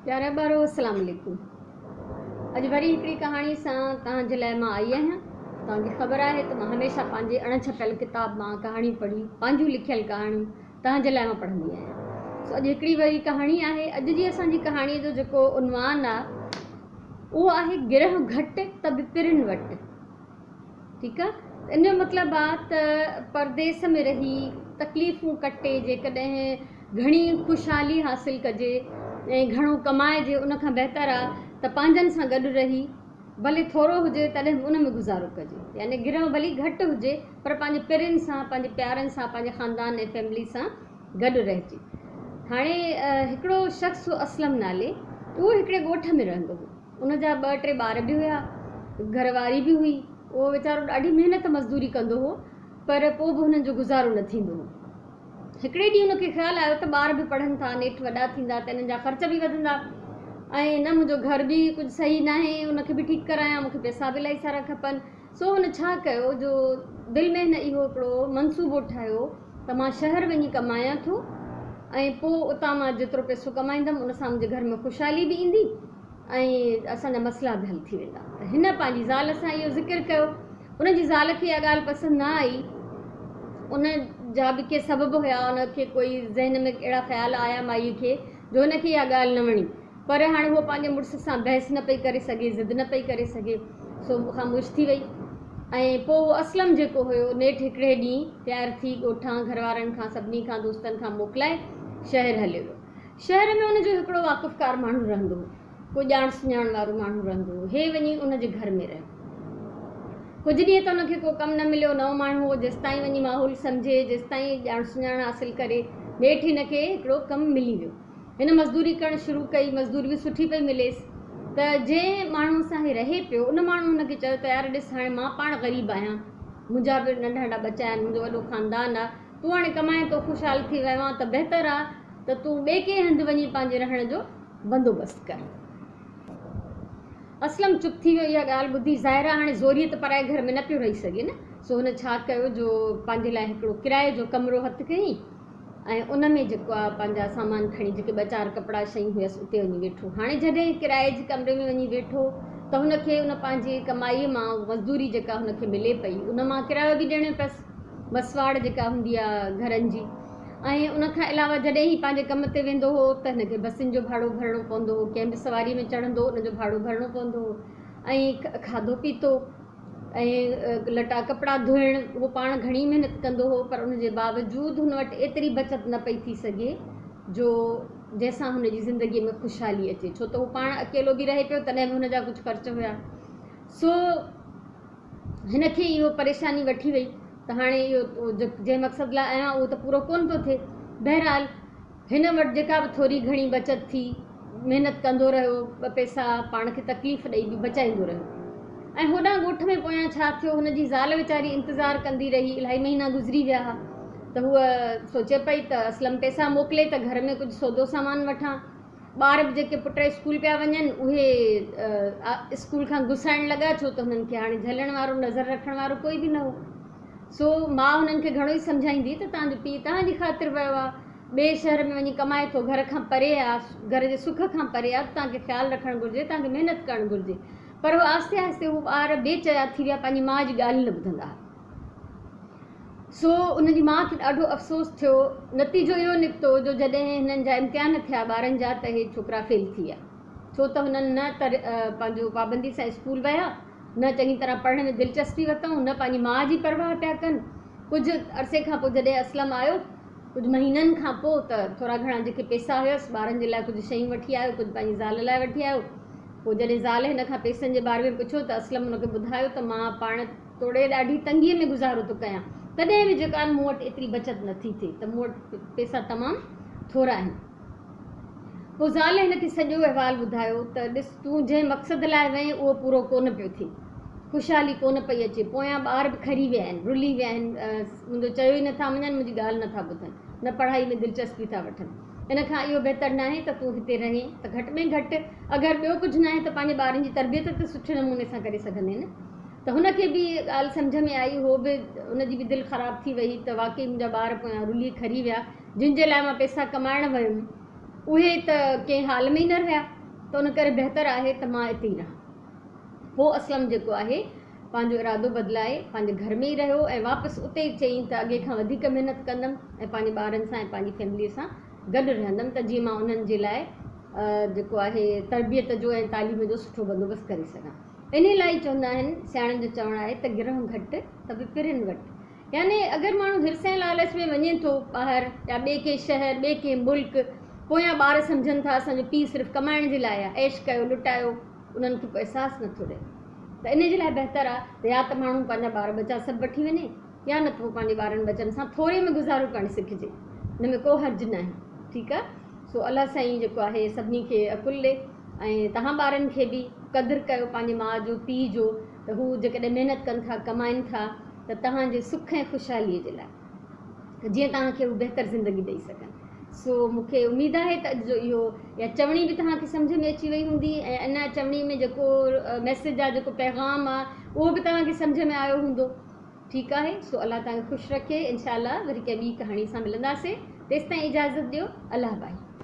प्यारा ॿारो अस्सलाम वालेकुम। अॼु वरी हिकिड़ी कहाणी सां तव्हांजे लाइ मां आई आहियां। तव्हांखे ख़बर आहे त मां हमेशह पंहिंजे अणछपियल किताब मां कहाणी पढ़ी पंहिंजूं लिखियल कहाणियूं तव्हांजे लाइ मां पढ़ंदी आहियां। सो अॼु हिकिड़ी वरी कहाणी आहे। अॼु जी असांजी कहाणीअ जो जेको उनवान आहे उहो आहे गिरह घटि त बि पिरिन वटि। ठीकु आहे। इन जो मतिलबु आहे त परदेस में रही तकलीफ़ूं कटे जेकॾहिं घणी ख़ुशहाली हासिलु कजे ऐं घणो कमाइजे, उन खां बहितर आहे त पंहिंजनि सां गॾु रही भले थोरो हुजे तॾहिं बि उन में गुज़ारो कजे। यानी गिरह भली घटि हुजे पर पंहिंजे पिरिन सां, पंहिंजे प्यारनि सां, पंहिंजे ख़ानदान ऐं फैमिली सां गॾु रहिजे। हाणे हिकिड़ो शख़्स हो असलम नाले, उहो हिकिड़े ॻोठ में रहंदो हो। उनजा 2-3 ॿार बि हुया, घरवारी बि हुई। उहो वीचारो ॾाढी महिनत मज़दूरी कंदो हो पर पोइ बि हुननि जो गुज़ारो न थींदो हो। हिकिड़े ॾींहुं हुनखे ख़्यालु आयो त ॿार बि पढ़नि था, नेठि वॾा थींदा त इन्हनि जा ख़र्च बि वधंदा ऐं न मुंहिंजो घर बि कुझु सही न आहे, उनखे बि ठीकु करायां, मूंखे पैसा बि इलाही सारा खपनि। सो हुन छा कयो, जो दिलि में हिन इहो हिकिड़ो मंसूबो ठाहियो त मां शहर वञी कमायां थो ऐं पोइ उतां मां जेतिरो पैसो कमाईंदमि उन सां मुंहिंजे घर में ख़ुशहाली बि ईंदी ऐं असांजा मसइला बि हल थी वेंदा। त हिन पंहिंजी ज़ाल सां इहो ज़िक्र कयो। उनजी ज़ाल खे इहा ॻाल्हि पसंदि न आई। उन जा बि के सबबु हुया, उनखे कोई ज़हन में अहिड़ा ख़्याल आया माईअ खे जो हुनखे इहा ॻाल्हि न वणी। पर हाणे उहो पंहिंजे मुड़ुस सां बहस न पई करे सघे, ज़िद न पई करे सघे, सो ख़ामोश थी वई। ऐं पोइ उहो असलम जेको हुयो नेठि हिकिड़े ॾींहुं तयारु थी ॻोठां घरवारनि खां सभिनी खां दोस्तनि खां मोकिलाए शहर हलियो वियो। शहर में उनजो हिकिड़ो वाक़ुफ़कार माण्हू रहंदो हो, कोई ॼाण सुञाण वारो माण्हू रहंदो हो। हे वञी उनजे घर में रहियो। कुझु ॾींहं त उनखे को कमु न मिलियो, नओं माण्हू हो, जेसिताईं वञी माहौल सम्झे, जेसिताईं ॼाण सुञाण हासिलु करे, नेठि हिनखे हिकिड़ो कमु मिली वियो। हिन मज़दूरी करणु शुरू कई, मज़दूरी बि सुठी पई मिलेसि। त जंहिं माण्हू सां हे रहे पियो उन माण्हू हुनखे चयो त यार ॾिस, हाणे मां पाण ग़रीब आहियां, मुंहिंजा बि नंढा नंढा बच्चा आहिनि, मुंहिंजो वॾो ख़ानदान आहे, तूं हाणे कमाए थो, ख़ुशहाल थी वियो आहे, त बहितर आहे त तूं ॿिए कंहिं हंधि वञी पंहिंजे रहण जो बंदोबस्तु कर। असलम चुप थी वियो। इहा ॻाल्हि ॿुधी ज़ाहिर आहे हाणे ज़ोरीअ त पराए घर में न पियो रही सघे न। सो हुन छा कयो, जो पंहिंजे लाइ हिकिड़ो किराए जो कमिरो हथु कयईं ऐं उन में जेको आहे पंहिंजा सामान खणी, जेके 2-4 कपिड़ा शयूं हुयसि, उते वञी वेठो। हाणे जॾहिं किराए जे कमिरे में वञी वेठो त हुनखे उन पंहिंजे कमाईअ मां मज़दूरी जेका हुनखे मिले पई उन मां किरायो बि ॾियणो पियसि, मसवाड़ जेका हूंदी आहे घरनि जी। ऐं उनखां अलावा जॾहिं ई पंहिंजे कम ते वेंदो हो त हिनखे बसियुनि जो भाड़ो भरिणो पवंदो हो, कंहिं बि सवारी में चढ़ंदो उनजो भाड़ो भरिणो पवंदो हो, ऐं खाधो पीतो ऐं लटा कपिड़ा धोइण उहो पाण घणी महिनत कंदो हो। पर उनजे बावजूदि हुन वटि एतिरी बचति न पई थी सघे जो जंहिंसां हुनजी ज़िंदगीअ में ख़ुशहाली अचे, छो त हू पाण अकेलो बि रहे पियो, तॾहिं बि हुनजा कुझु ख़र्च हुया। सो हिनखे इहो परेशानी वठी वई त हाणे इहो जंहिं मक़सद लाइ आहियां उहो त पूरो कोन थो थिए। बहरहाल हिन वटि जेका बि थोरी घणी बचति थी, महिनत कंदो रहियो, 2 पैसा पाण खे तकलीफ़ ॾेई बि बचाईंदो रहियो। ऐं होॾां ॻोठ में पोयां छा थियो, हुनजी ज़ाल वीचारी इंतज़ारु कंदी रही, इलाही महीना गुज़री विया हुआ। त हूअ सोचे पई त असलम पैसा मोकिले त घर में कुझु सौदो सामान वठां। ॿार बि जेके पुट स्कूल पिया वञनि उहे स्कूल खां गुसाइण लॻा, छो त हुननि खे हाणे झलण वारो, नज़र रखण वारो कोई बि न हो। सो माउ हुननि खे घणो ई सम्झाईंदी त तव्हांजो पीउ तव्हांजी ख़ातिर वियो आहे, ॿिए शहर में वञी कमाए थो, घर खां परे आहे, घर जे सुख खां परे आहे, तव्हांखे ख़्यालु रखणु घुरिजे, तव्हांखे महिनत करणु घुरिजे। पर उहो आहिस्ते आहिस्ते हू ॿार बेचया थी विया, पंहिंजी माउ जी ॻाल्हि न ॿुधंदा। सो उनजी माउ खे ॾाढो अफ़सोस थियो। नतीजो इहो निकितो जो जॾहिं हिननि जा इम्तिहान थिया ॿारनि जा त हे छोकिरा फेल थी विया, छो त हुननि न पंहिंजो पाबंदी सां स्कूल विया, न चङी तरह पढ़ण में दिलचस्पी वरितऊं, न पंहिंजी माउ जी परवाह पिया कनि। कुझु अरसे खां पोइ जॾहिं असलम आयो, कुझु महीननि खां पोइ, त थोरा घणा जेके पैसा हुयसि ॿारनि जे लाइ कुझु शयूं वठी आयो, कुझु पंहिंजी ज़ाल लाइ वठी आयो। पोइ जॾहिं ज़ाल हिन खां पैसनि जे बारे में पुछियो त असलम हुनखे ॿुधायो त मां पाण तोड़े ॾाढी तंगीअ में गुज़ारो थो कयां, तॾहिं बि जेका मूं वटि एतिरी बचति नथी थिए, त मूं वटि पैसा तमामु थोरा आहिनि। पोइ ज़ाल हिनखे सॼो अहिवालु ॿुधायो त ॾिस, तूं जंहिं मक़सद लाइ वएं उहो पूरो कोन पियो थिए, ख़ुशहाली कोन पई अचे, पोयां ॿार बि खरी विया आहिनि, रुली विया आहिनि, मुंहिंजो चयो ई नथा मञनि, मुंहिंजी ॻाल्हि नथा ॿुधनि, न पढ़ाई में दिलचस्पी था वठनि। इन खां इहो बहितर न आहे त तूं हिते रहीं, त घटि में घटि अगरि ॿियो कुझु न आहे त पंहिंजे ॿारनि जी तरबियत त सुठे नमूने सां करे सघंदे न। त हुनखे बि ॻाल्हि सम्झ में आई, हो बि हुनजी बि दिलि ख़राबु थी वई त वाक़ई मुंहिंजा ॿार पोयां रुली खरी विया, जिन जे लाइ मां पैसा कमाइण वियुमि उहे त कंहिं हाल में ई न रहिया। त उन करे बहितरु आहे त मां हिते ई रहां। पोइ असलम जेको आहे पंहिंजो इरादो बदिलाए पंहिंजे घर में ई रहियो ऐं वापसि उते ई चयईं त अॻे खां वधीक महिनत कंदमि ऐं पंहिंजे ॿारनि सां ऐं पंहिंजी फैमिलीअ सां गॾु रहंदमि त जीअं मां उन्हनि जे लाइ जेको आहे तरबियत जो ऐं तालीम जो सुठो बंदोबस्तु करे सघां। इन लाइ चवंदा आहिनि सियाणनि जो चवणु आहे त गिरहं घटि त पिपिरिन वटि। यानी अगरि माण्हू हिर्स ऐं लालच में वञे थो ॿाहिरि या ॿिए कंहिं शहर ॿिए कंहिं मुल्क, पोयां ॿार सम्झनि था असांजो पीउ सिर्फ़ु कमाइण जे लाइ आहे, ऐश कयो लुटायो, उन्हनि खे पोइ अहसासु नथो रहे। त इन जे लाइ बहितरु आहे त या त माण्हू पंहिंजा ॿार बचा सभु वठी वञे या न त पोइ पंहिंजे ॿारनि बचनि सां थोरे में गुज़ारो करणु सिखिजे, हिन में को हर्ज न आहे। ठीकु आहे। सो अलाह साईं जेको आहे सभिनी खे अकुल ॾे ऐं तव्हां ॿारनि खे बि क़दुरु कयो पंहिंजे माउ जो पीउ जो, त हू जेकॾहिं महिनत कनि था कमाइनि था त तव्हांजे सुख ऐं ख़ुशहालीअ जे लाइ जीअं तव्हांखे हू बहितरु ज़िंदगी ॾेई सघनि। सो मूंखे उमेदु आहे त अॼु जो इहो या चवणी बि तव्हांखे सम्झ में अची वई हूंदी ऐं इन चवणी में जेको मैसेज आहे जेको पैगाम आहे उहो बि तव्हांखे सम्झ में आयो हूंदो। ठीकु आहे। सो अलाह तव्हांखे ख़ुशि रखे। इनशा अलाह वरी कंहिं ॿी कहाणी सां मिलंदासीं। तेसिताईं इजाज़त ॾियो। अलाह भाई।